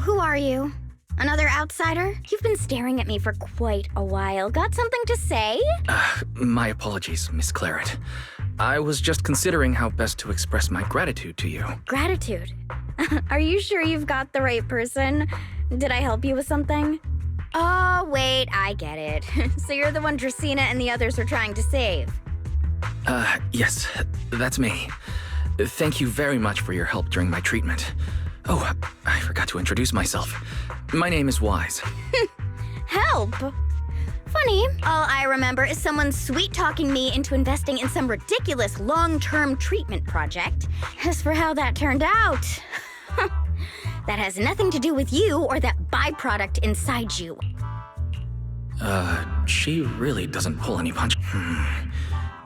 who are you? Another outsider? You've been staring at me for quite a while. Got something to say? My apologies, Miss Claret. I was just considering how best to express my gratitude to you. Gratitude? Are you sure you've got the right person? Did I help you with something? Oh, wait, I get it. So you're the one Dracaena and the others are trying to save. Yes, that's me. Thank you very much for your help during my treatment. Oh, I forgot to introduce myself. My name is Wise. Help? Funny, all I remember is someone sweet-talking me into investing in some ridiculous long-term treatment project. As for how that turned out, that has nothing to do with you or that byproduct inside you. She really doesn't pull any punch.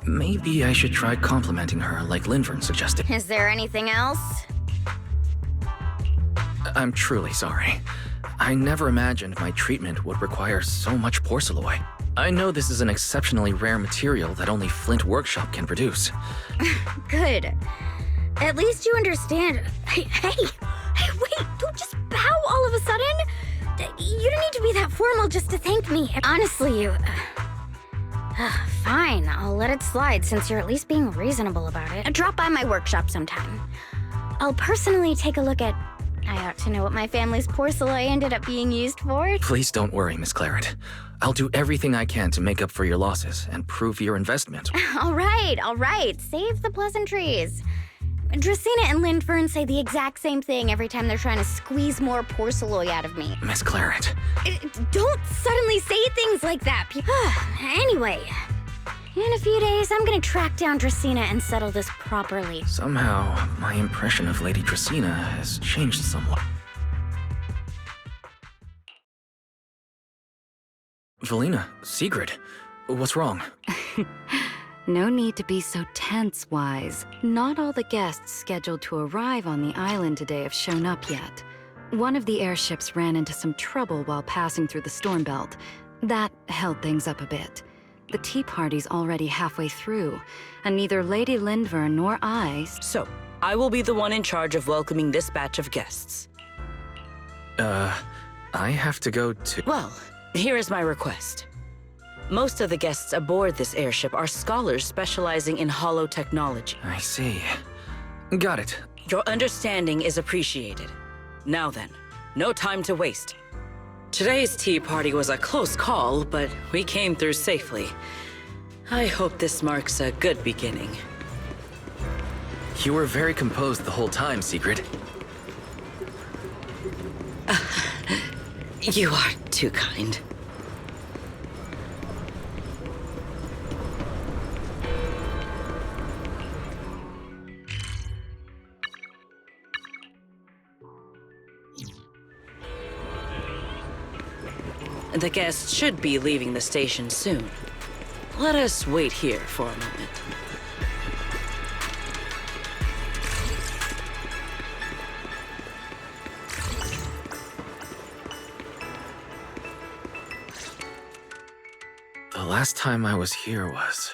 Maybe I should try complimenting her like Linvern suggested. Is there anything else? I'm truly sorry. I never imagined my treatment would require so much porcelain. I know this is an exceptionally rare material that only Flint Workshop can produce. Good. At least you understand. Hey, wait, don't just bow all of a sudden. You don't need to be that formal just to thank me. Honestly, you... Fine, I'll let it slide since you're at least being reasonable about it. Drop by my workshop sometime. I'll personally take a look at... I ought to know what my family's porcelain ended up being used for. Please don't worry, Miss Claret. I'll do everything I can to make up for your losses and prove your investment. All right. Save the pleasantries. Dracaena and Linvern say the exact same thing every time they're trying to squeeze more porcelain out of me. Miss Claret. Don't suddenly say things like that. Anyway, in a few days, I'm gonna track down Dracaena and settle this properly. Somehow, my impression of Lady Dracaena has changed somewhat. Valina, Sigrid, what's wrong? No need to be so tense, Wise. Not all the guests scheduled to arrive on the island today have shown up yet. One of the airships ran into some trouble while passing through the storm belt. That held things up a bit. The tea party's already halfway through, and neither Lady Linvern nor I... So, I will be the one in charge of welcoming this batch of guests. I have to go to... Well, here is my request. Most of the guests aboard this airship are scholars specializing in hollow technology. I see. Got it. Your understanding is appreciated. Now then, no time to waste. Today's tea party was a close call, but we came through safely. I hope this marks a good beginning. You were very composed the whole time, Sigrid. You are too kind. The guests should be leaving the station soon. Let us wait here for a moment. The last time I was here was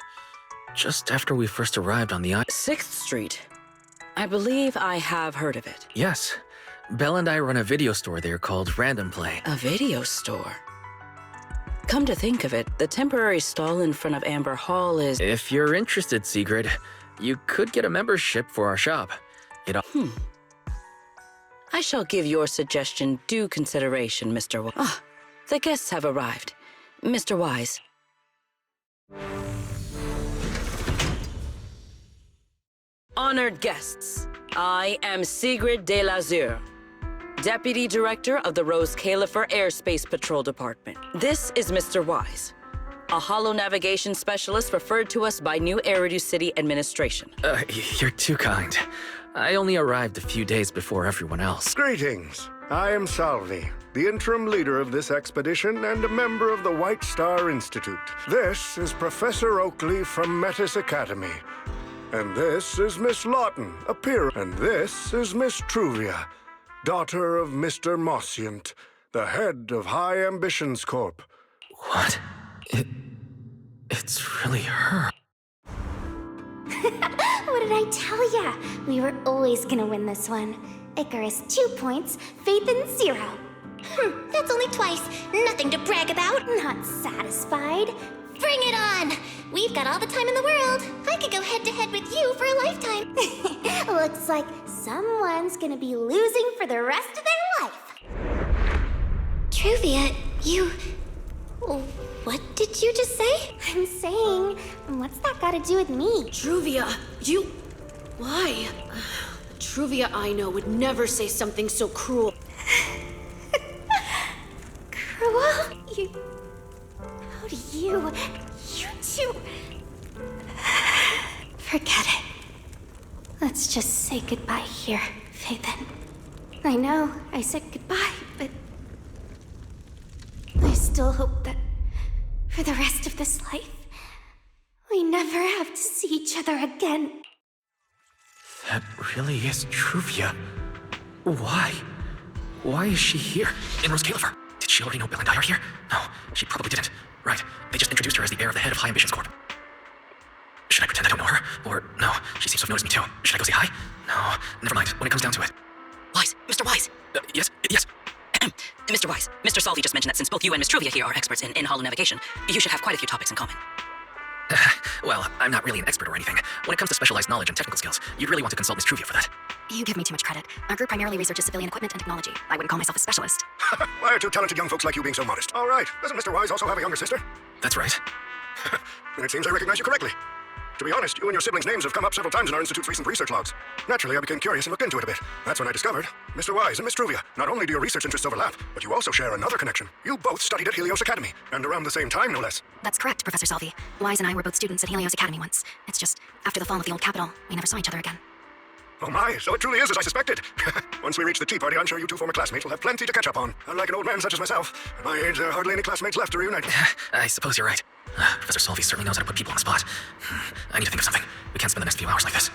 just after we first arrived on the island. 6th Street. I believe I have heard of it. Yes. Belle and I run a video store there called Random Play. A video store? Come to think of it, the temporary stall in front of Amber Hall is... If you're interested, Sigrid, you could get a membership for our shop. I shall give your suggestion due consideration, Mr. Wise. Ah, the guests have arrived. Mr. Wise. Honored guests, I am Sigrid de Lazure, Deputy Director of the Rose Califer Airspace Patrol Department. This is Mr. Wise, a hollow navigation specialist referred to us by New Eridu City Administration. You're too kind. I only arrived a few days before everyone else. Greetings. I am Salvi, the interim leader of this expedition and a member of the White Star Institute. This is Professor Oakley from Metis Academy. And this is Miss Lawton, a peer. And this is Miss Truvia, daughter of Mr. Mossiant, the head of High Ambitions Corp. What? It's really her. What did I tell ya? We were always gonna win this one. Icarus 2 points, Phaethon 0. That's only twice. Nothing to brag about. Not satisfied. Bring it on! We've got all the time in the world. I could go head-to-head with you for a lifetime. Looks like someone's gonna be losing for the rest of their life. Truvia, you... What did you just say? I'm saying, what's that got to do with me? Truvia, you... Why? The Truvia I know would never say something so cruel. Cruel? You... How do you... You two... Forget it. Let's just say goodbye here, Phaethon. I know I said goodbye, but... I still hope that for the rest of this life, we never have to see each other again. That really is Truvia. Why? Why is she here? In Rose Califer? Did she already know Bill and I are here? No, she probably didn't. Right, they just introduced her as the heir of the head of High Ambitions Corp. Should I pretend I don't know her? Or, no, she seems to have noticed me too. Should I go say hi? No, never mind, when it comes down to it. Wise, Mr. Wise. Yes. Mr. Wise, Mr. Salvi just mentioned that since both you and Miss Truvia here are experts in in-hollow navigation, you should have quite a few topics in common. Well, I'm not really an expert or anything. When it comes to specialized knowledge and technical skills, you'd really want to consult Miss Truvia for that. You give me too much credit. Our group primarily researches civilian equipment and technology. I wouldn't call myself a specialist. Why are two talented young folks like you being so modest? All right, doesn't Mr. Wise also have a younger sister? That's right. Then it seems I recognize you correctly. To be honest, you and your siblings' names have come up several times in our Institute's recent research logs. Naturally, I became curious and looked into it a bit. That's when I discovered, Mr. Wise and Miss Truvia, not only do your research interests overlap, but you also share another connection. You both studied at Helios Academy, and around the same time, no less. That's correct, Professor Salvi. Wise and I were both students at Helios Academy once. It's just, after the fall of the old capital, we never saw each other again. Oh my, so it truly is as I suspected. Once we reach the tea party, I'm sure you two former classmates will have plenty to catch up on. Unlike an old man such as myself, at my age, there are hardly any classmates left to reunite. I suppose you're right. Professor Salvi certainly knows how to put people on the spot. I need to think of something. We can't spend the next few hours like this.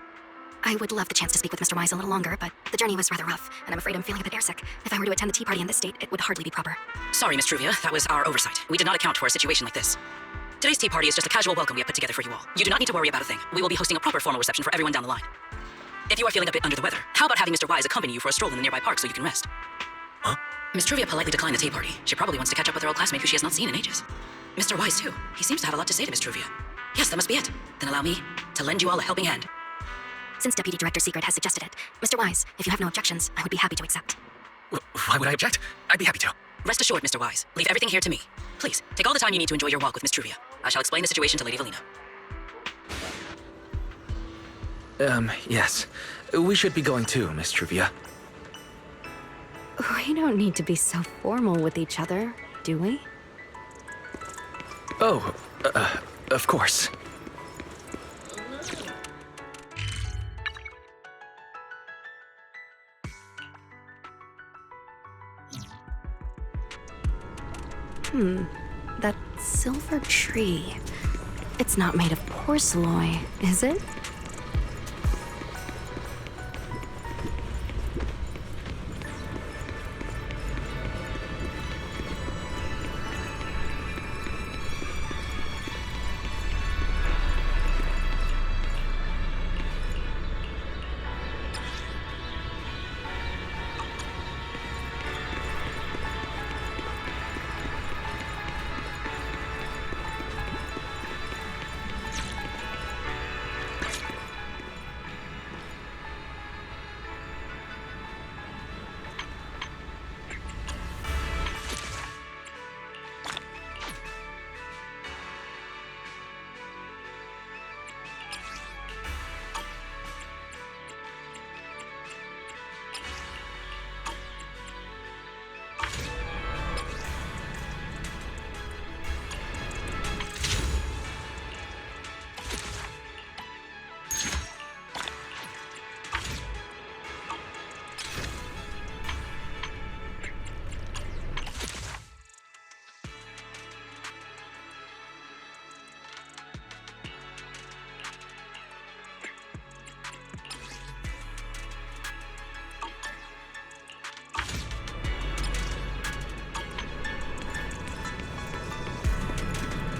I would love the chance to speak with Mr. Wise a little longer, but the journey was rather rough, and I'm afraid I'm feeling a bit airsick. If I were to attend the tea party in this state, it would hardly be proper. Sorry, Miss Truvia, that was our oversight. We did not account for a situation like this. Today's tea party is just a casual welcome we have put together for you all. You do not need to worry about a thing. We will be hosting a proper formal reception for everyone down the line. If you are feeling a bit under the weather, how about having Mr. Wise accompany you for a stroll in the nearby park so you can rest? Huh? Miss Truvia politely declined the tea party. She probably wants to catch up with her old classmate who she has not seen in ages. Mr. Wise, too. He seems to have a lot to say to Miss Truvia. Yes, that must be it. Then allow me to lend you all a helping hand. Since Deputy Director Secret has suggested it, Mr. Wise, if you have no objections, I would be happy to accept. Why would I object? I'd be happy to. Rest assured, Mr. Wise. Leave everything here to me. Please, take all the time you need to enjoy your walk with Miss Truvia. I shall explain the situation to Lady Valina. Yes. We should be going too, Miss Truvia. We don't need to be so formal with each other, do we? Oh, of course. That silver tree. It's not made of porcelain, is it?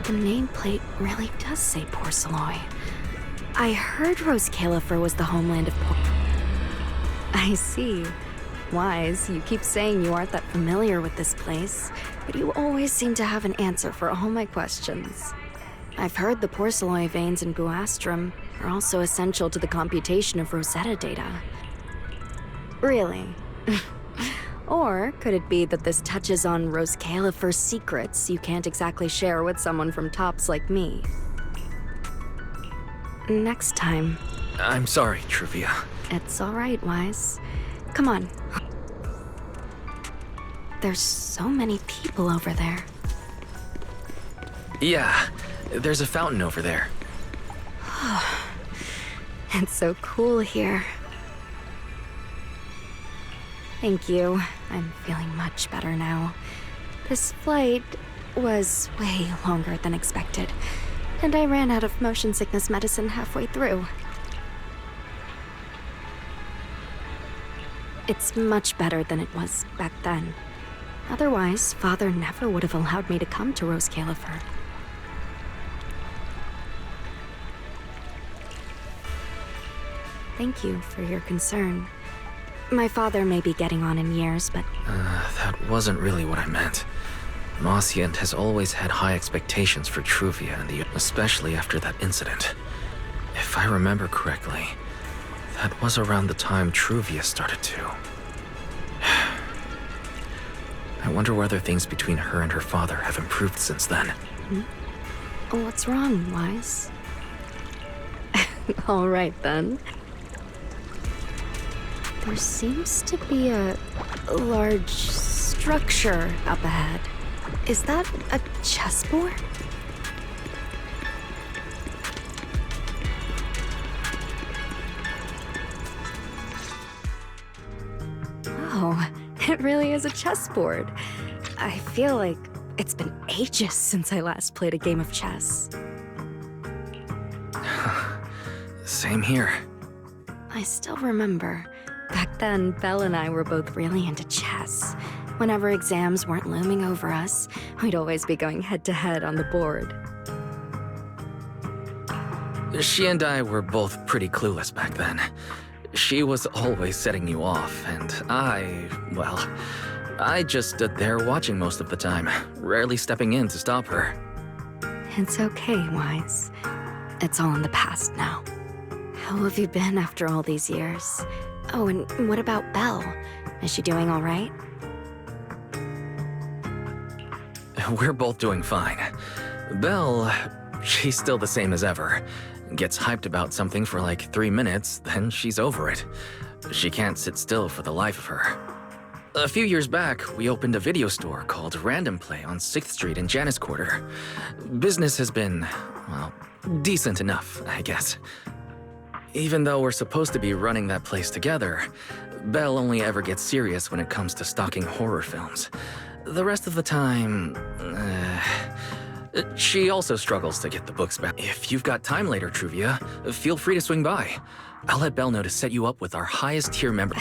The nameplate really does say porcelain. I heard Rose Califer was the homeland of I see. Wise, you keep saying you aren't that familiar with this place, but you always seem to have an answer for all my questions. I've heard the porcelloi veins in Buastrum are also essential to the computation of Rosetta data. Really? Or could it be that this touches on Rose Califer's secrets you can't exactly share with someone from Tops like me? Next time. I'm sorry, Truvia. It's all right, Wise. Come on. There's so many people over there. Yeah, there's a fountain over there. It's so cool here. Thank you. I'm feeling much better now. This flight was way longer than expected, and I ran out of motion sickness medicine halfway through. It's much better than it was back then. Otherwise, Father never would have allowed me to come to Rose Califer. Thank you for your concern. My father may be getting on in years, but... That wasn't really what I meant. Mossiant has always had high expectations for Truvia, especially after that incident. If I remember correctly, that was around the time Truvia started to. I wonder whether things between her and her father have improved since then. What's wrong, Wise? All right, then. There seems to be a large structure up ahead. Is that a chessboard? Oh, it really is a chessboard. I feel like it's been ages since I last played a game of chess. Same here. I still remember. Back then, Belle and I were both really into chess. Whenever exams weren't looming over us, we'd always be going head-to-head on the board. She and I were both pretty clueless back then. She was always setting you off, and I just stood there watching most of the time, rarely stepping in to stop her. It's okay, Wise. It's all in the past now. How have you been after all these years? Oh, and what about Belle? Is she doing all right? We're both doing fine. Belle, she's still the same as ever. Gets hyped about something for like 3 minutes, then she's over it. She can't sit still for the life of her. A few years back, we opened a video store called Random Play on 6th Street in Janus Quarter. Business has been, well, decent enough, I guess. Even though we're supposed to be running that place together, Belle only ever gets serious when it comes to stocking horror films. The rest of the time, she also struggles to get the books back. If you've got time later, Truvia, feel free to swing by. I'll let Belle know to set you up with our highest tier member.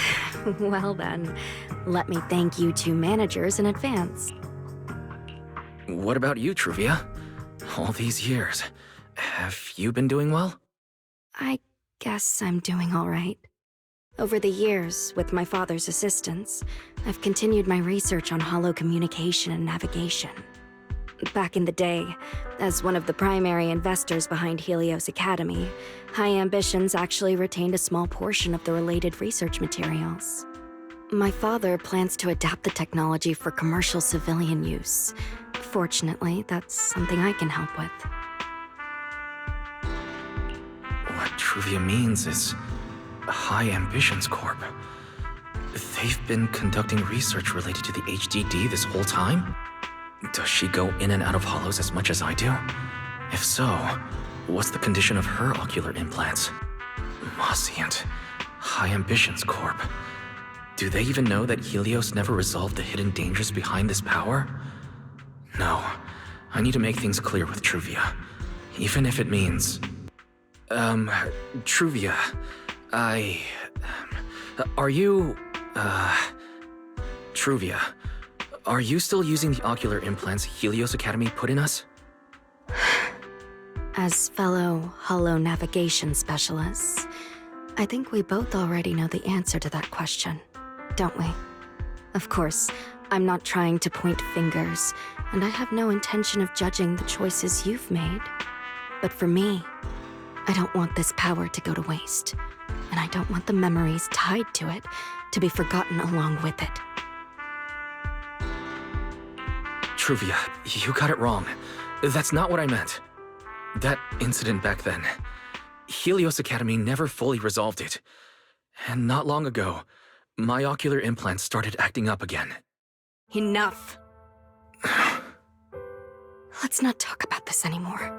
Well then, let me thank you two managers in advance. What about you, Truvia? All these years, have you been doing well? I guess I'm doing all right. Over the years, with my father's assistance, I've continued my research on holo communication and navigation. Back in the day, as one of the primary investors behind Helios Academy, High Ambitions actually retained a small portion of the related research materials. My father plans to adapt the technology for commercial civilian use. Fortunately, that's something I can help with. What Truvia means is High Ambitions Corp. They've been conducting research related to the HDD this whole time? Does she go in and out of hollows as much as I do? If so, what's the condition of her ocular implants? Mossiant, High Ambitions Corp. Do they even know that Helios never resolved the hidden dangers behind this power? No, I need to make things clear with Truvia, even if it means... Truvia, are you, Truvia, are you still using the ocular implants Helios Academy put in us? As fellow holo navigation specialists, I think we both already know the answer to that question. don't we? Of course, I'm not trying to point fingers, and I have no intention of judging the choices you've made. But for me, I don't want this power to go to waste, and I don't want the memories tied to it to be forgotten along with it. Truvia, you got it wrong. That's not what I meant. That incident back then, Helios Academy never fully resolved it. And not long ago, my ocular implants started acting up again. Enough. Let's not talk about this anymore.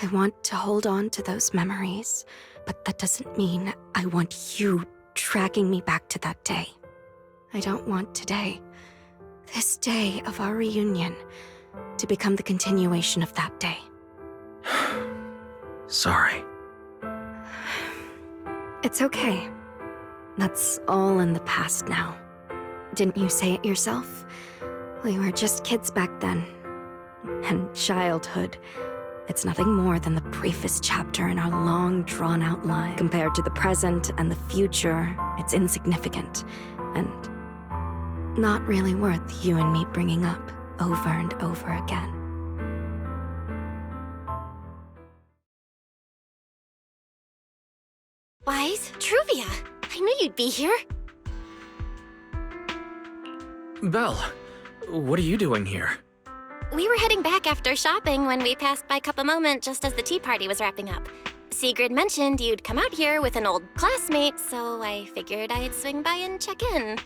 I want to hold on to those memories, but that doesn't mean I want you dragging me back to that day. I don't want today, this day of our reunion, to become the continuation of that day. Sorry. It's okay. That's all in the past now. Didn't you say it yourself? We were just kids back then. And childhood, it's nothing more than the briefest chapter in our long, drawn-out life. Compared to the present and the future, it's insignificant, and not really worth you and me bringing up over and over again. Wise, Truvia, I knew you'd be here. Belle, what are you doing here? We were heading back after shopping when we passed by Cup a Moment just as the tea party was wrapping up. Sigrid mentioned you'd come out here with an old classmate, so I figured I'd swing by and check in.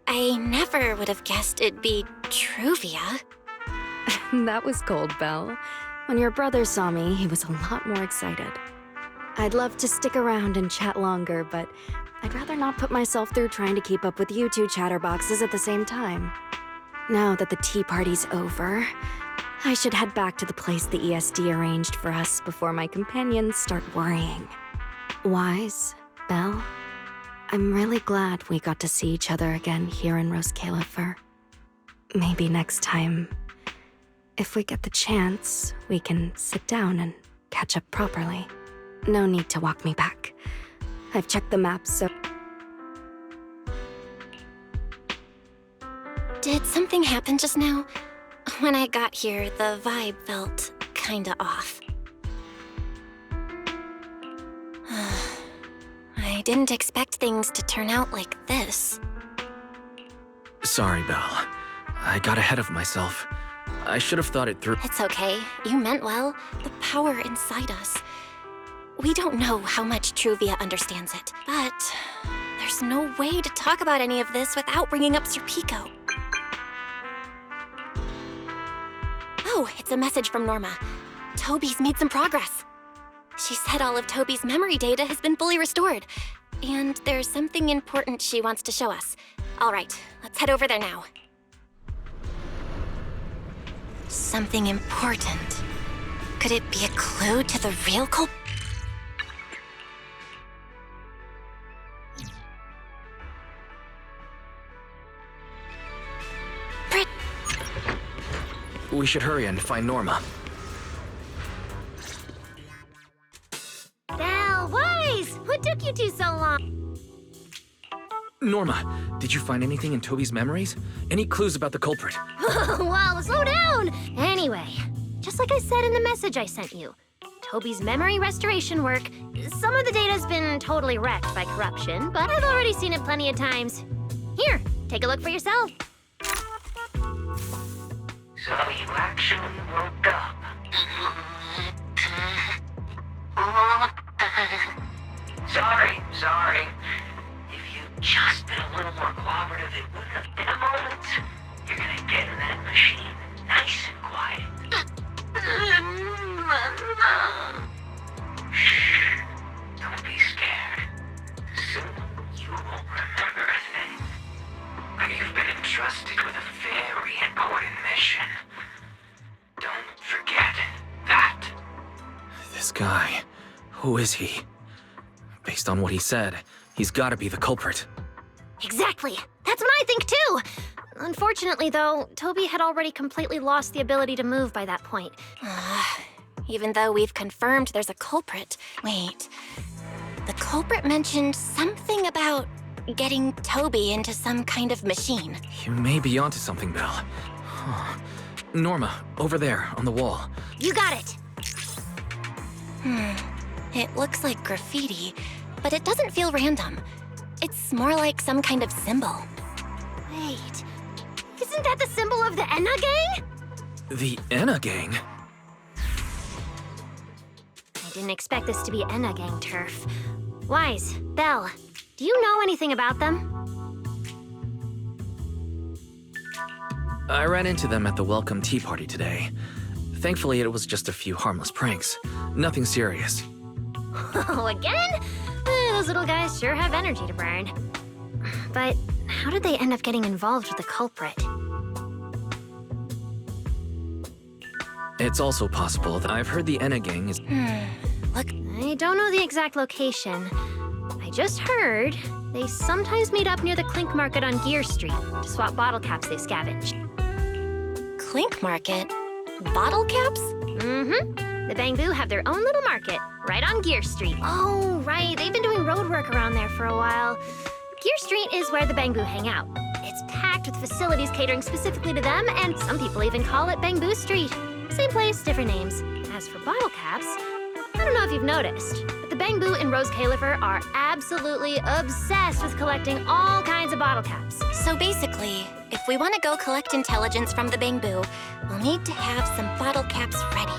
I never would have guessed it'd be Truvia. That was cold, Belle. When your brother saw me, he was a lot more excited. I'd love to stick around and chat longer, but I'd rather not put myself through trying to keep up with you two chatterboxes at the same time. Now that the tea party's over, I should head back to the place the ESD arranged for us before my companions start worrying. Wise, Belle, I'm really glad we got to see each other again here in Rose Califer. Maybe next time, if we get the chance, we can sit down and catch up properly. No need to walk me back. I've checked the map, so... Did something happen just now? When I got here, the vibe felt kinda off. I didn't expect things to turn out like this. Sorry, Belle. I got ahead of myself. I should have thought it through. It's okay. You meant well. The power inside us. We don't know how much Truvia understands it, but there's no way to talk about any of this without bringing up Sir Pico. Oh, it's a message from Norma. Toby's made some progress. She said all of Toby's memory data has been fully restored. And there's something important she wants to show us. All right, let's head over there now. Something important. Could it be a clue to the real culprit? We should hurry and find Norma. Belle, Wise! What took you two so long? Norma, did you find anything in Toby's memories? Any clues about the culprit? Well, slow down! Anyway, just like I said in the message I sent you, Toby's memory restoration work, some of the data's been totally wrecked by corruption, but I've already seen it plenty of times. Here, take a look for yourself. So you actually woke up. Sorry. If you'd just been a little more cooperative, it wouldn't have been a moment. You're gonna get in that machine, nice and quiet. Shh, don't be scared. Soon you won't remember a thing. But you've been entrusted with a very important mission. Don't forget that. This guy, who is he? Based on what he said, he's gotta be the culprit. Exactly. That's what I think too. Unfortunately, though, Toby had already completely lost the ability to move by that point. Even though we've confirmed there's a culprit. Wait. The culprit mentioned something about getting Toby into some kind of machine. You may be onto something, Belle. Huh. Norma, over there, on the wall. You got it! It looks like graffiti, but it doesn't feel random. It's more like some kind of symbol. Wait, isn't that the symbol of the Enna gang? The Enna gang? I didn't expect this to be Enna gang turf. Wise, Belle, do you know anything about them? I ran into them at the welcome tea party today. Thankfully, it was just a few harmless pranks. Nothing serious. Oh, again? Those little guys sure have energy to burn. But how did they end up getting involved with the culprit? It's also possible that I've heard the Enna gang is... Look, I don't know the exact location. I just heard they sometimes meet up near the Clink Market on Gear Street to swap bottle caps they scavenged. Clink Market? Bottle caps? Mm-hmm. The Bamboo have their own little market, right on Gear Street. Oh, right. They've been doing road work around there for a while. Gear Street is where the Bamboo hang out. It's packed with facilities catering specifically to them, and some people even call it Bamboo Street. Same place, different names. As for bottle caps, I don't know if you've noticed, but the Bamboo and Rose Califer are absolutely obsessed with collecting all kinds of bottle caps. So basically, if we want to go collect intelligence from the Bamboo, we'll need to have some bottle caps ready.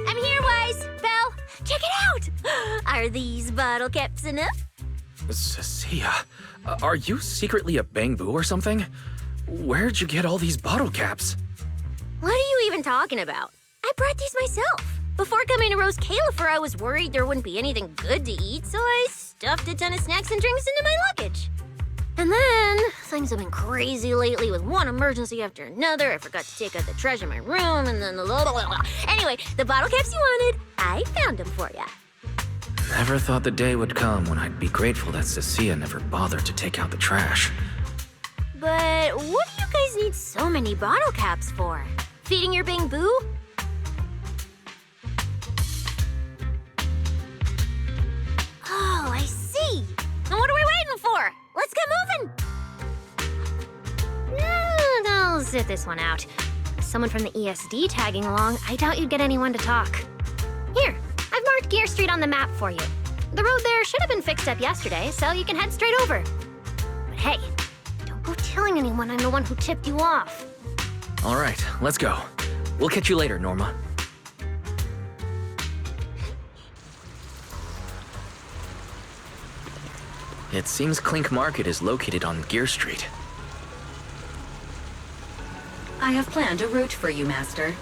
I'm here, Wise! Belle, check it out! Are these bottle caps enough? Cecilia, are you secretly a Bamboo or something? Where'd you get all these bottle caps? What are you even talking about? I brought these myself. Before coming to Rose Califer, I was worried there wouldn't be anything good to eat, so I stuffed a ton of snacks and drinks into my luggage. And then, things have been crazy lately with one emergency after another. I forgot to take out the trash in my room, and then blah, blah, blah. Anyway, the bottle caps you wanted, I found them for ya. Never thought the day would come when I'd be grateful that Cecilia never bothered to take out the trash. But what do you guys need so many bottle caps for? Feeding your Bamboo? Oh, I see. And what are we waiting for? Let's get moving. No, I'll sit this one out. With someone from the ESD tagging along, I doubt you'd get anyone to talk. Here, I've marked Gear Street on the map for you. The road there should have been fixed up yesterday, so you can head straight over. But hey, don't go telling anyone I'm the one who tipped you off. All right, let's go. We'll catch you later, Norma. It seems Clink Market is located on Gear Street. I have planned a route for you, Master.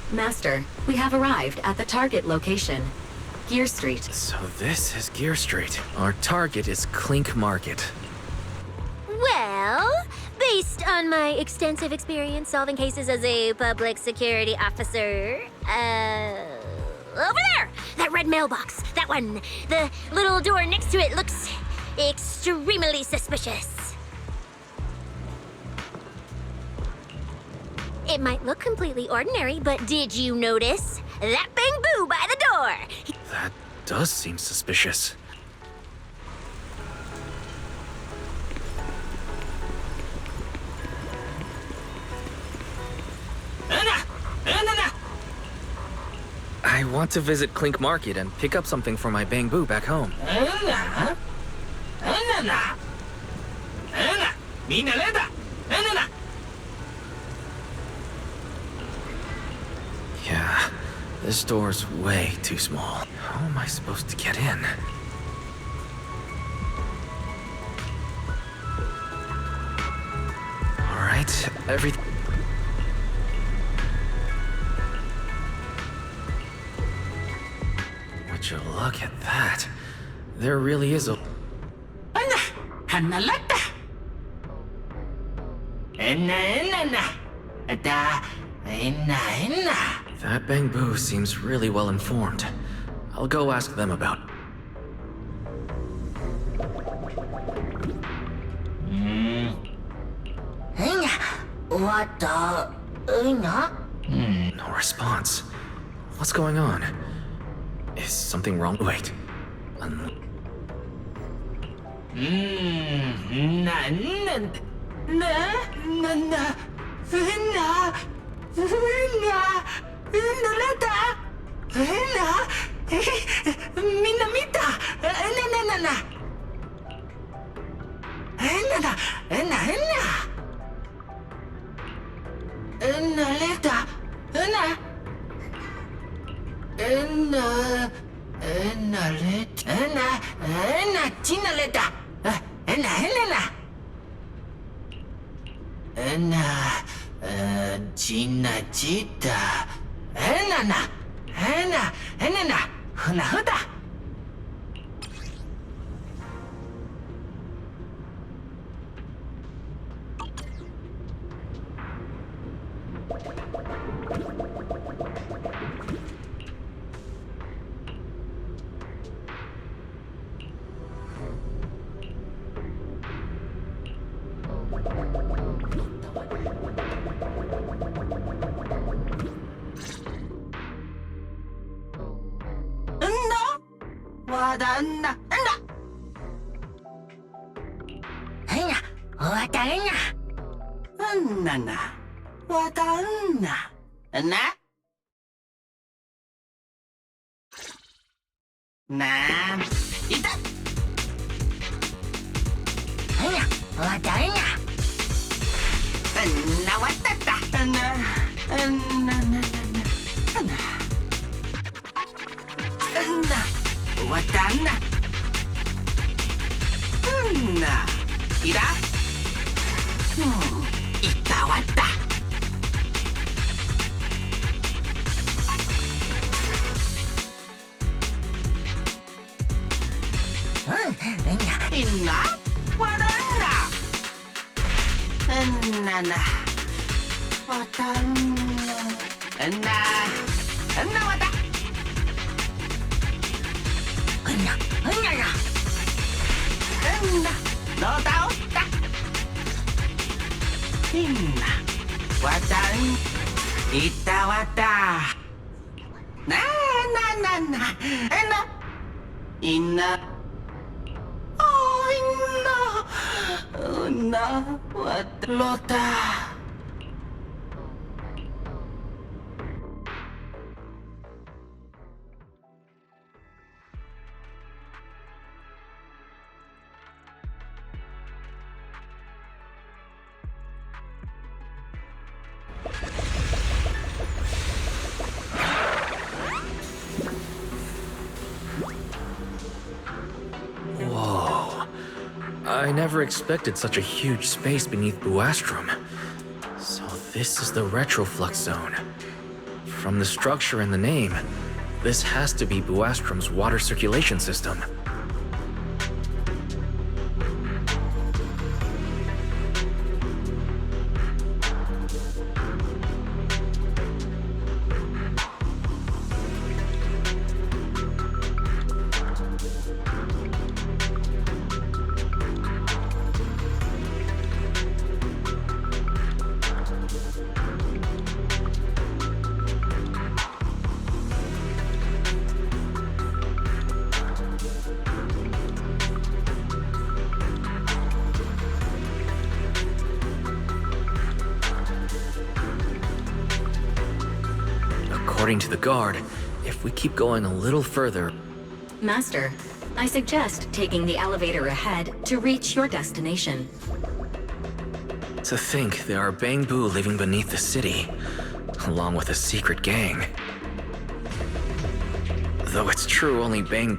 Master, we have arrived at the target location, Gear Street. So this is Gear Street. Our target is Clink Market. Well, based on my extensive experience solving cases as a public security officer, over there! That red mailbox, that one. The little door next to it looks extremely suspicious. It might look completely ordinary, but did you notice that Bamboo by the door? That does seem suspicious. I want to visit Clink Market and pick up something for my Bamboo back home. Yeah, this door's way too small. How am I supposed to get in? All right, Would you look at that? There really is a... That Bangbu seems really well informed. I'll go ask them about. No response. What's going on? Is something wrong? Wait. I never expected such a huge space beneath Buastrom. So this is the retroflux zone. From the structure and the name, this has to be Buastrom's water circulation system. According to the guard, if we keep going a little further... Master, I suggest taking the elevator ahead to reach your destination. To think there are Bangbu living beneath the city, along with a secret gang. Though it's true only Bang...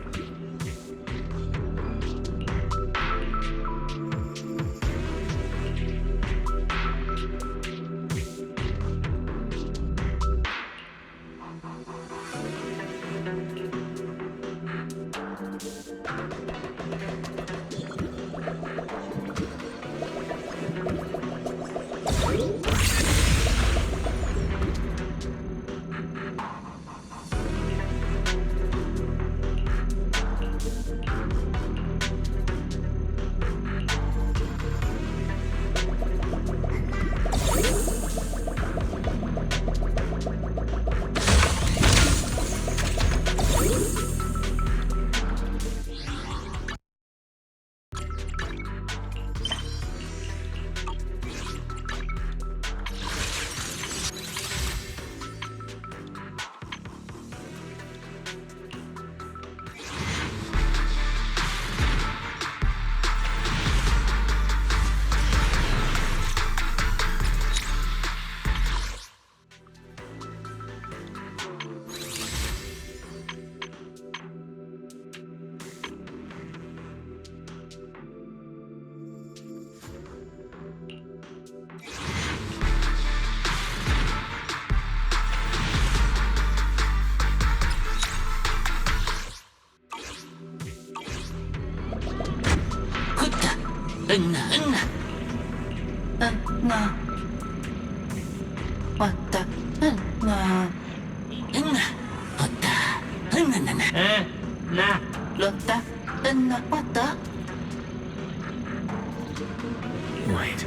Wait,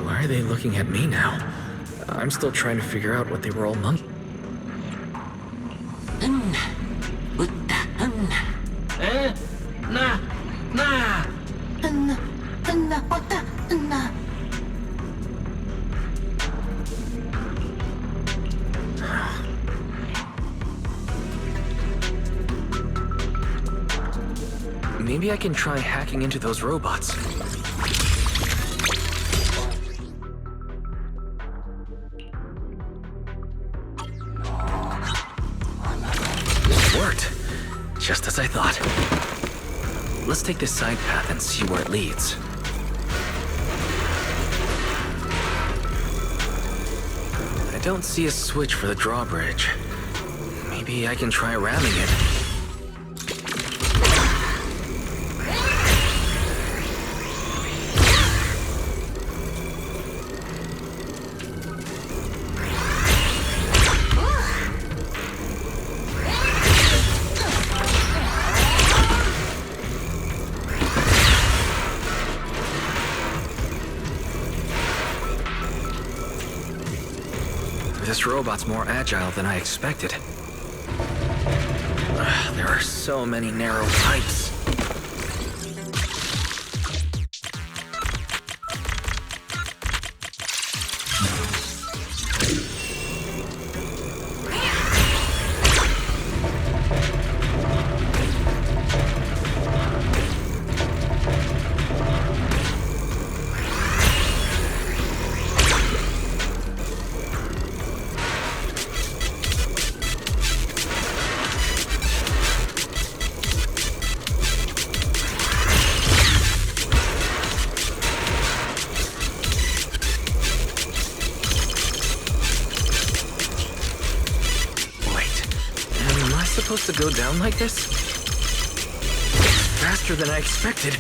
why are they looking at me now? I'm still trying to figure out what they were all monkey. Maybe I can try hacking into those robots. It worked, just as I thought. Let's take this side path and see where it leads. I don't see a switch for the drawbridge. Maybe I can try ramming it. This robot's more agile than I expected. There are so many narrow pipes. Supposed to go down like this? It's faster than I expected.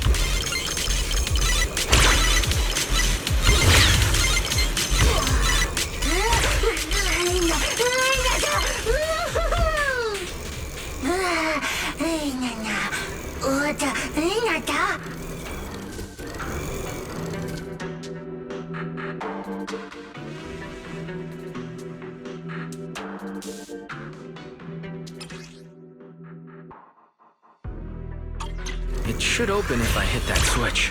It should open if I hit that switch.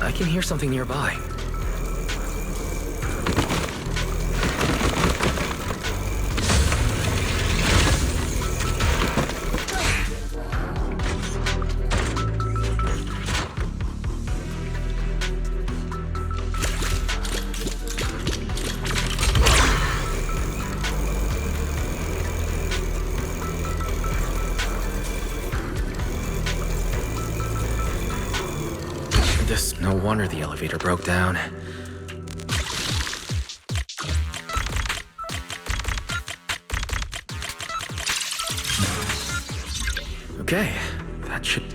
I can hear something nearby. No wonder the elevator broke down. Okay, that should...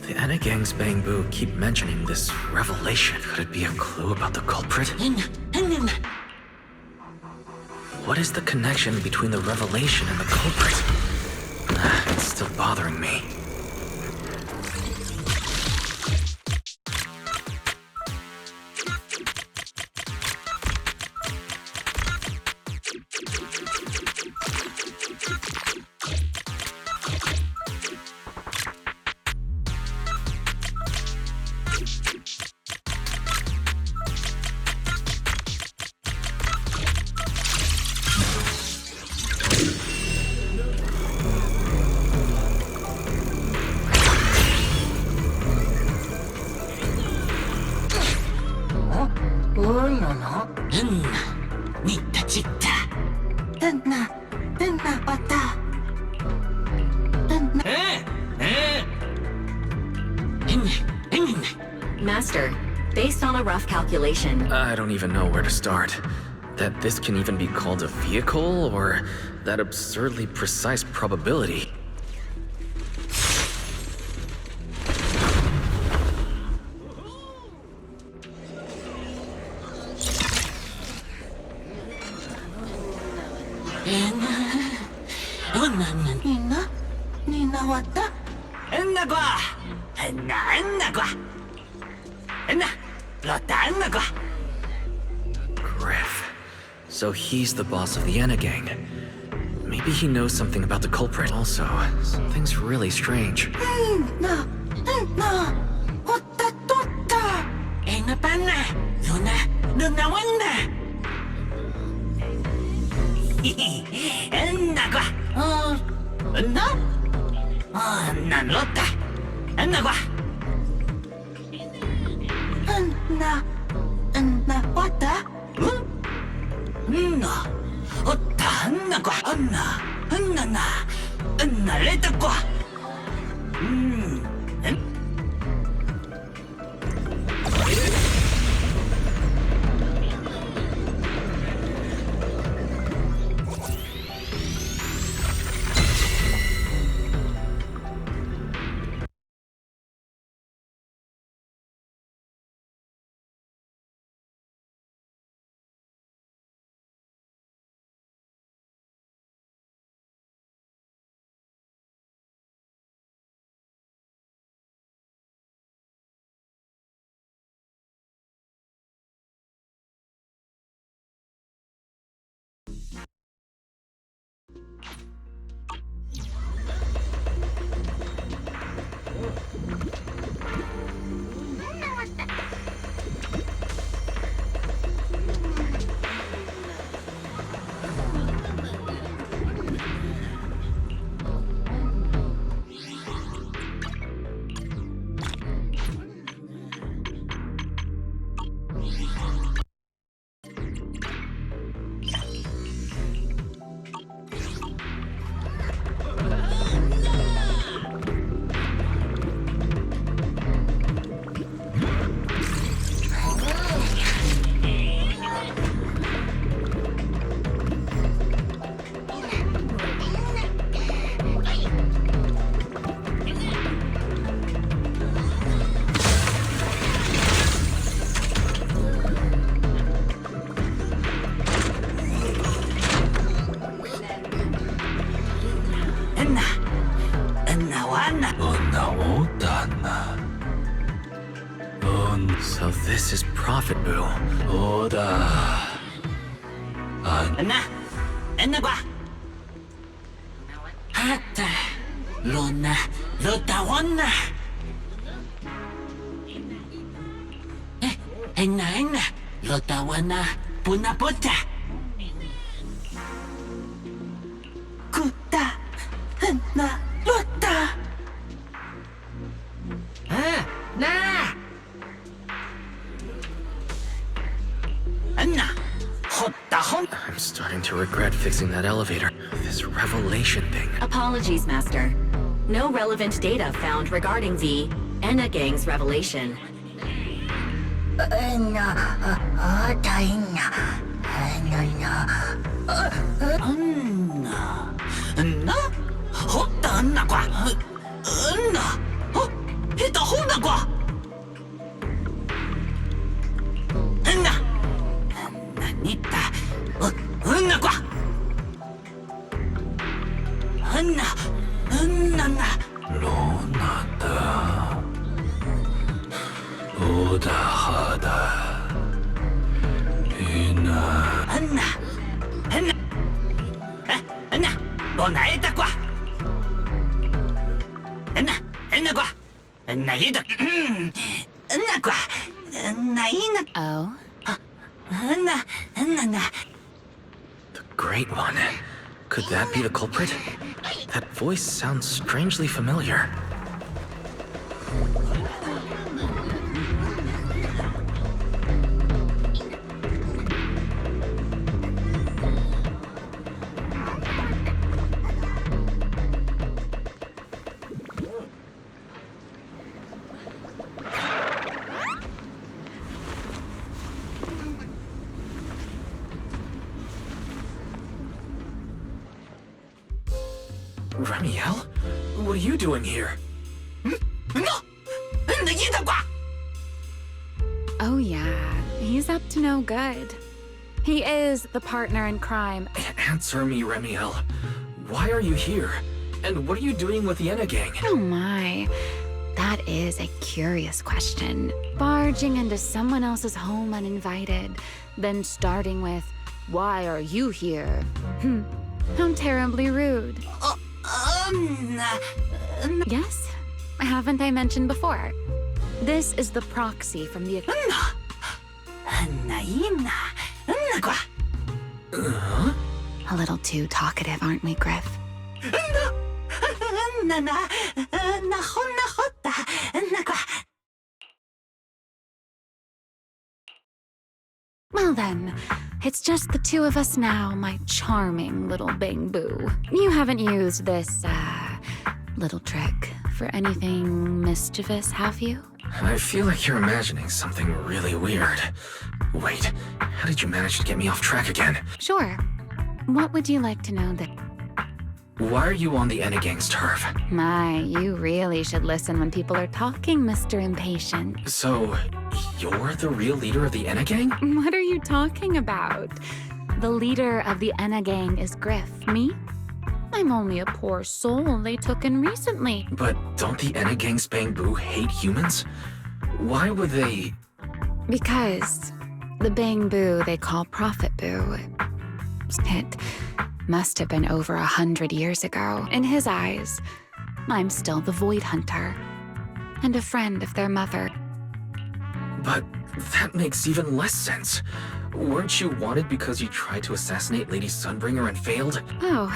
The Enna Gang's Bangbu keep mentioning this revelation. Could it be a clue about the culprit? What is the connection between the revelation and the culprit? It's still bothering me. Master, based on a rough calculation, I don't even know where to start. That this can even be called a vehicle, or that absurdly precise probability. Griff. So he's the boss of the Enna Gang. Maybe he knows something about the culprit. Also, something's really strange. So this is Prophet Boo. I'm starting to regret fixing that elevator. This revelation thing. apologies, Master. No relevant data found regarding the Enna Gang's revelation. Oh? The Great One. Could that be the culprit? That voice sounds strangely familiar. Remiel? What are you doing here? Oh yeah, he's up to no good. He is the partner in crime. Answer me, Remiel. Why are you here? And what are you doing with the Enna gang? Oh my, that is a curious question. Barging into someone else's home uninvited, then starting with, "Why are you here?" How terribly rude. Yes? Haven't I mentioned before? This is the proxy from the... A little too talkative, aren't we, Griff? Well then, it's just the two of us now, my charming little Bang Boo. You haven't used this, little trick for anything mischievous, have you? I feel like you're imagining something really weird. Wait, how did you manage to get me off track again? Sure. What would you like to know that... Why are you on the Enna gang's turf? My, you really should listen when people are talking, Mr. Impatient. So, you're the real leader of the Enna gang? What are you talking about? The leader of the Enna gang is Griff. Me? I'm only a poor soul they took in recently. But don't the Enna gang's Bang Boo hate humans? Why would they... Because the Bang Boo they call Prophet Boo, it must have been over 100 years ago. In his eyes, I'm still the Void Hunter and a friend of their mother. But that makes even less sense. Weren't you wanted because you tried to assassinate Lady Sunbringer and failed? Oh,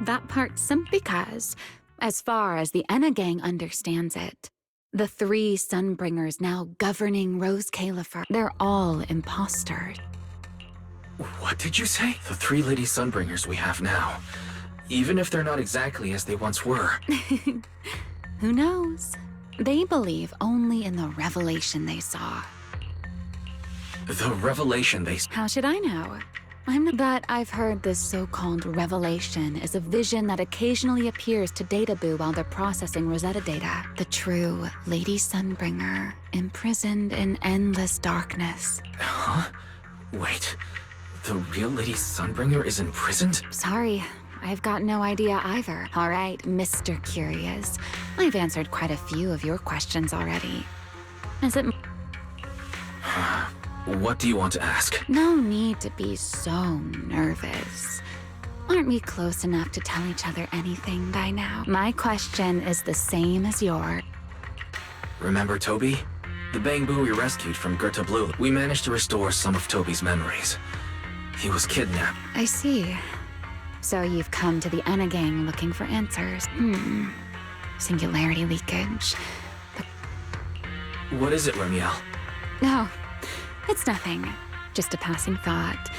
that part's simply because, as far as the Enna gang understands it, the three Sunbringers now governing Rose Califer, they're all imposters. What did you say? The three Lady Sunbringers we have now. Even if they're not exactly as they once were. Who knows? They believe only in the revelation they saw. The revelation they... How should I know? But I've heard this so-called revelation is a vision that occasionally appears to Data Boo while they're processing Rosetta data. The true Lady Sunbringer, imprisoned in endless darkness. Huh? Wait, the real Lady Sunbringer is imprisoned? Sorry, I've got no idea either. All right, Mr. Curious. I've answered quite a few of your questions already. Is it... What do you want to ask? No need to be so nervous. Aren't we close enough to tell each other anything by now? My question is the same as yours. Remember Toby? The Bang Boo we rescued from Goethe Blue. We managed to restore some of Toby's memories. He was kidnapped. I see. So you've come to the Enna gang looking for answers. Singularity leakage. What is it, Remiel? No, it's nothing. Just a passing thought.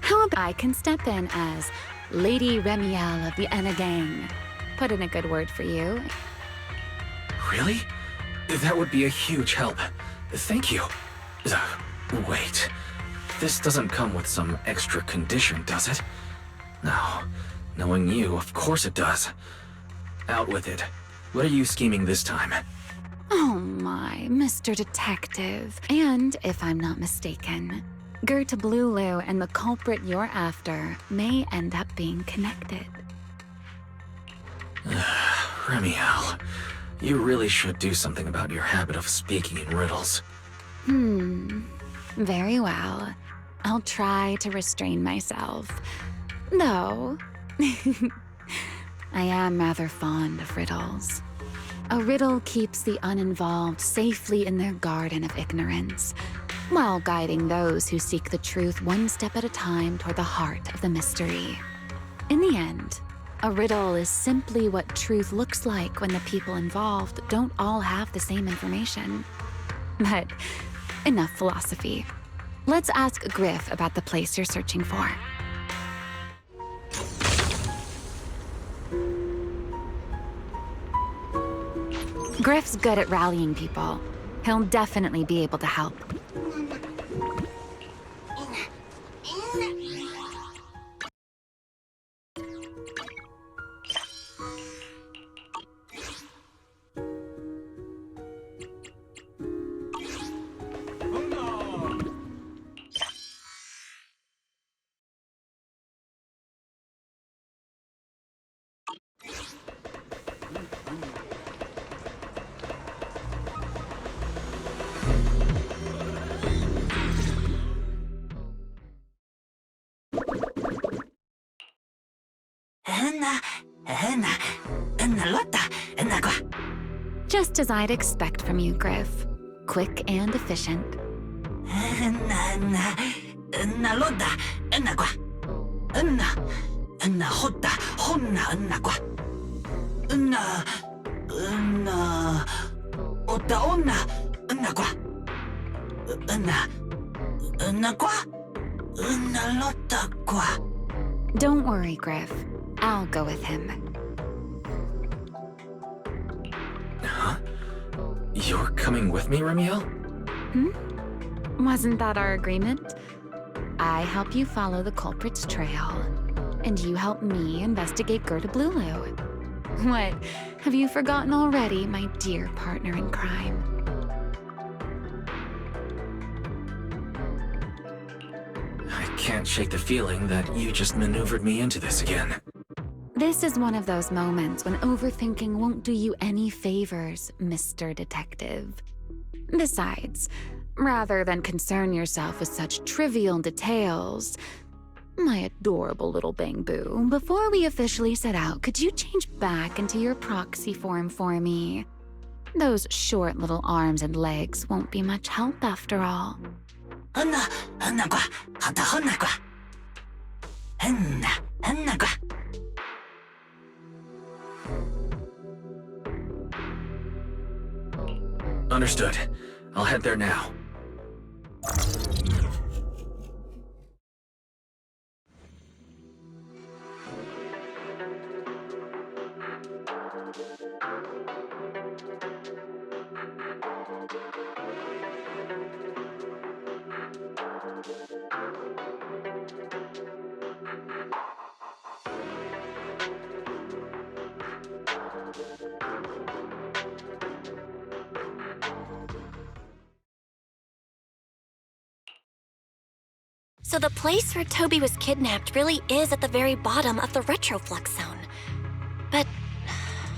How about I can step in as Lady Remiel of the Enna gang? Put in a good word for you. Really? That would be a huge help. Thank you. Wait. This doesn't come with some extra condition, does it? No. Knowing you, of course it does. Out with it. What are you scheming this time? Oh my, Mr. Detective. And if I'm not mistaken, Gertablulu and the culprit you're after may end up being connected. Remiel, you really should do something about your habit of speaking in riddles. Very well. I'll try to restrain myself. Though, I am rather fond of riddles. A riddle keeps the uninvolved safely in their garden of ignorance, while guiding those who seek the truth one step at a time toward the heart of the mystery. In the end, a riddle is simply what truth looks like when the people involved don't all have the same information. But enough philosophy. Let's ask Griff about the place you're searching for. Griff's good at rallying people. He'll definitely be able to help. Just as I'd expect from you, Griff. Quick and efficient. Don't worry, Griff. I'll go with him. Huh? You're coming with me, Remiel? Wasn't that our agreement? I help you follow the culprit's trail, and you help me investigate Gertablulu. What? Have you forgotten already, my dear partner in crime? I can't shake the feeling that you just maneuvered me into this again. This is one of those moments when overthinking won't do you any favors, Mr. Detective. Besides, rather than concern yourself with such trivial details, my adorable little Bang-Boo, before we officially set out, could you change back into your proxy form for me? Those short little arms and legs won't be much help after all. Understood. I'll head there now. So the place where Toby was kidnapped really is at the very bottom of the retroflux zone. But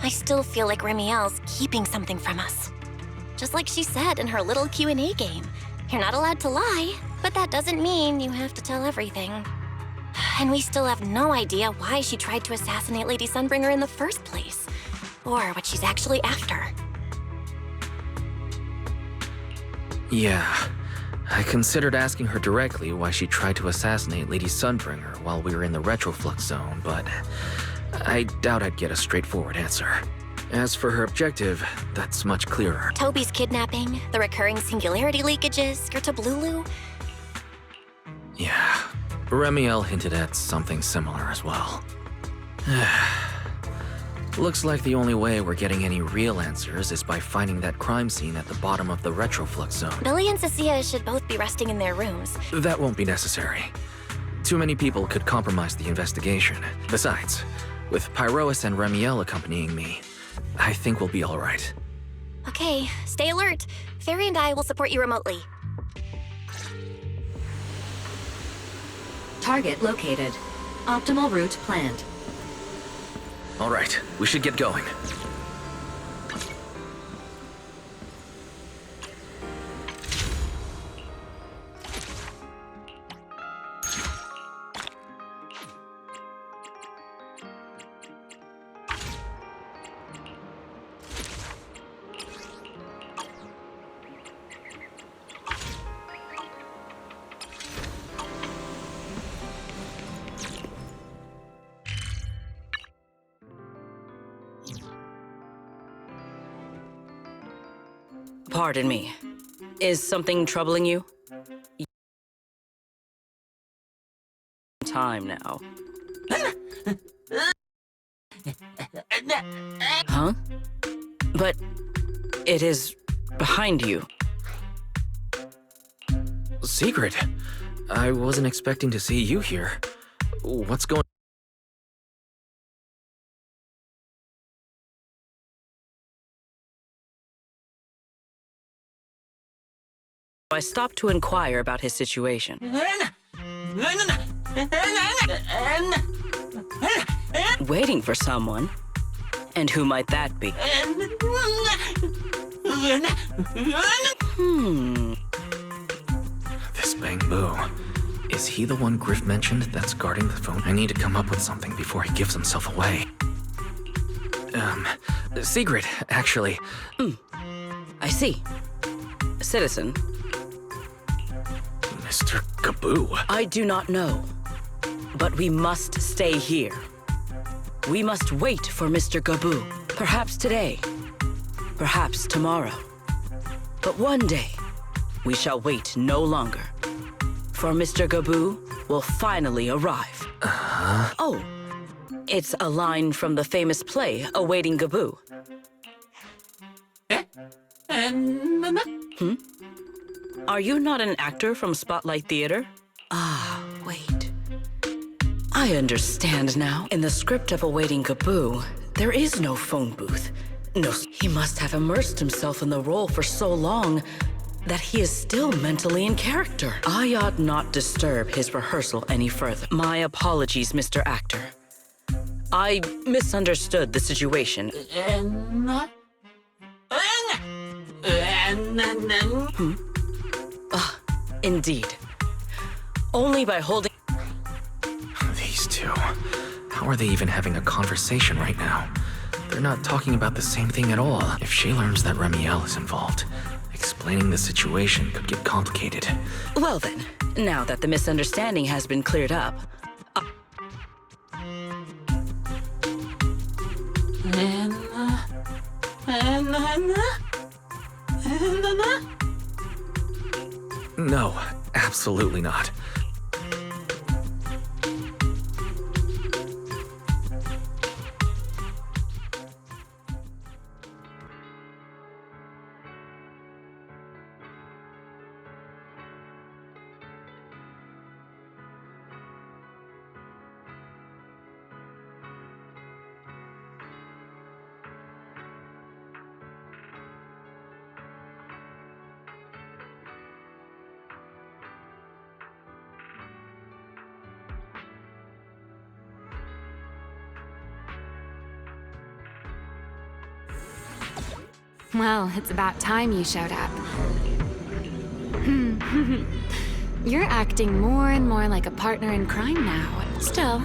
I still feel like Remiel's keeping something from us. Just like she said in her little Q&A game. You're not allowed to lie, but that doesn't mean you have to tell everything. And we still have no idea why she tried to assassinate Lady Sunbringer in the first place, or what she's actually after. Yeah. I considered asking her directly why she tried to assassinate Lady Sunbringer while we were in the retroflux zone, but I doubt I'd get a straightforward answer. As for her objective, that's much clearer. Toby's kidnapping, the recurring singularity leakages, Gertablulu. Yeah. Remiel hinted at something similar as well. Looks like the only way we're getting any real answers is by finding that crime scene at the bottom of the retroflux zone. Billy and Cecilia should both be resting in their rooms. That won't be necessary. Too many people could compromise the investigation. Besides, with Pyroas and Remiel accompanying me, I think we'll be all right. Okay, stay alert. Fairy and I will support you remotely. Target located. Optimal route planned. All right, we should get going. Pardon me. Is something troubling you? Time now. Huh? But it is behind you. Secret, I wasn't expecting to see you here. What's going on? I stopped to inquire about his situation. Waiting for someone? And who might that be? This Bangbu. Is he the one Griff mentioned that's guarding the phone? I need to come up with something before he gives himself away. Secret, actually. I see. Citizen. Mr. Kaboo. I do not know. But we must stay here. We must wait for Mr. Gaboo. Perhaps today. Perhaps tomorrow. But one day, we shall wait no longer. For Mr. Gaboo will finally arrive. Oh, it's a line from the famous play, Awaiting Gaboo. Are you not an actor from Spotlight Theater? Ah, wait. I understand now. In the script of Awaiting Gaboo, there is no phone booth. No, he must have immersed himself in the role for so long that he is still mentally in character. I ought not disturb his rehearsal any further. My apologies, Mr. Actor. I misunderstood the situation. Indeed. Only by holding... These two. How are they even having a conversation right now? They're not talking about the same thing at all. If she learns that Remiel is involved, explaining the situation could get complicated. Well then, now that the misunderstanding has been cleared up... No, absolutely not. Well, it's about time you showed up. You're acting more and more like a partner in crime now. Still,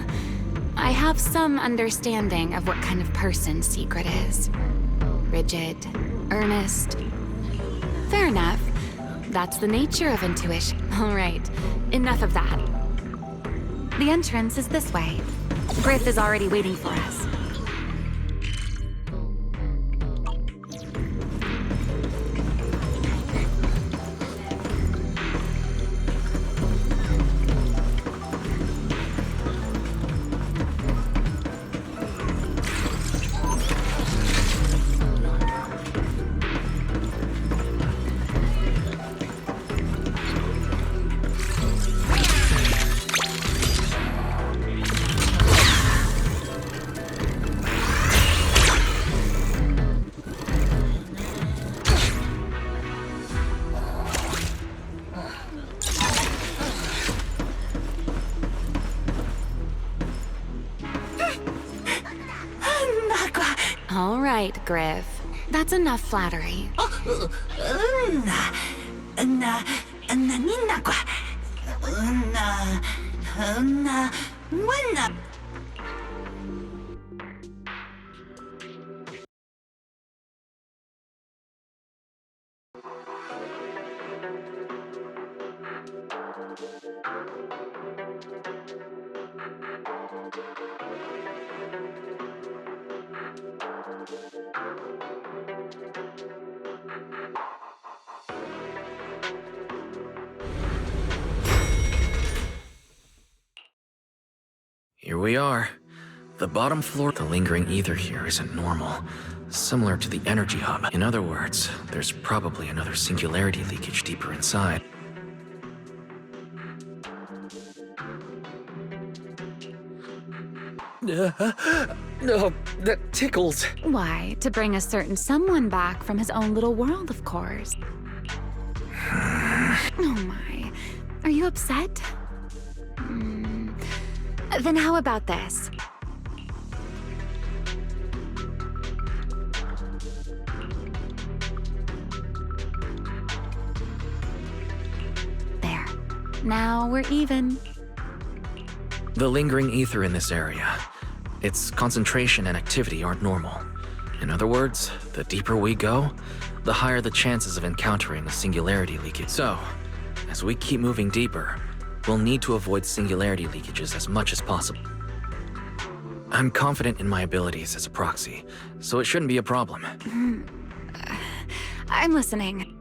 I have some understanding of what kind of person Secret is. Rigid, earnest. Fair enough. That's the nature of intuition. All right, enough of that. The entrance is this way. Griff is already waiting for us. right, Griff. That's enough flattery. Here we are. The bottom floor. The lingering ether here isn't normal. Similar to the energy hub. In other words, there's probably another singularity leakage deeper inside. No, that tickles. Why? To bring a certain someone back from his own little world, of course. Oh my. Are you upset? Then how about this? There. Now we're even. The lingering ether in this area, its concentration and activity aren't normal. In other words, the deeper we go, the higher the chances of encountering the singularity leakage. So, as we keep moving deeper, we'll need to avoid singularity leakages as much as possible. I'm confident in my abilities as a proxy, so it shouldn't be a problem. I'm listening.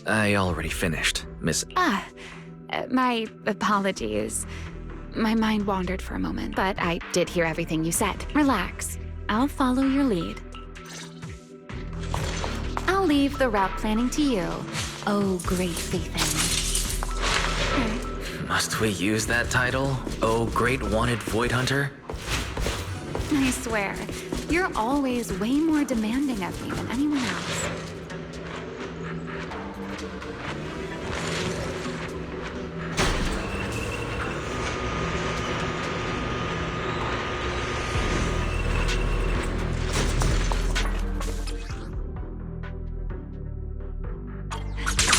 I already finished, Miss... My apologies. My mind wandered for a moment, but I did hear everything you said. Relax. I'll follow your lead. I'll leave the route planning to you. Oh, great Phaethon. Must we use that title? Oh, great wanted void hunter? I swear, you're always way more demanding of me than anyone else.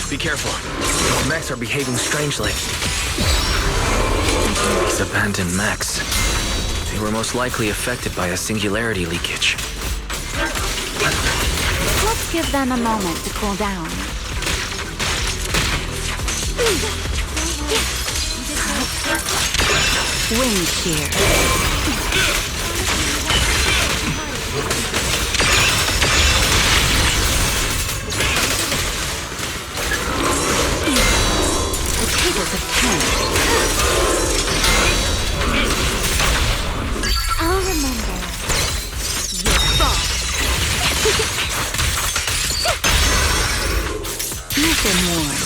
Be careful. Mechs are behaving strangely. These abandoned mechs. They were most likely affected by a singularity leakage. Let's give them a moment to cool down. Wind shear. Tables have turned. I'll remember your fault. Nothing more.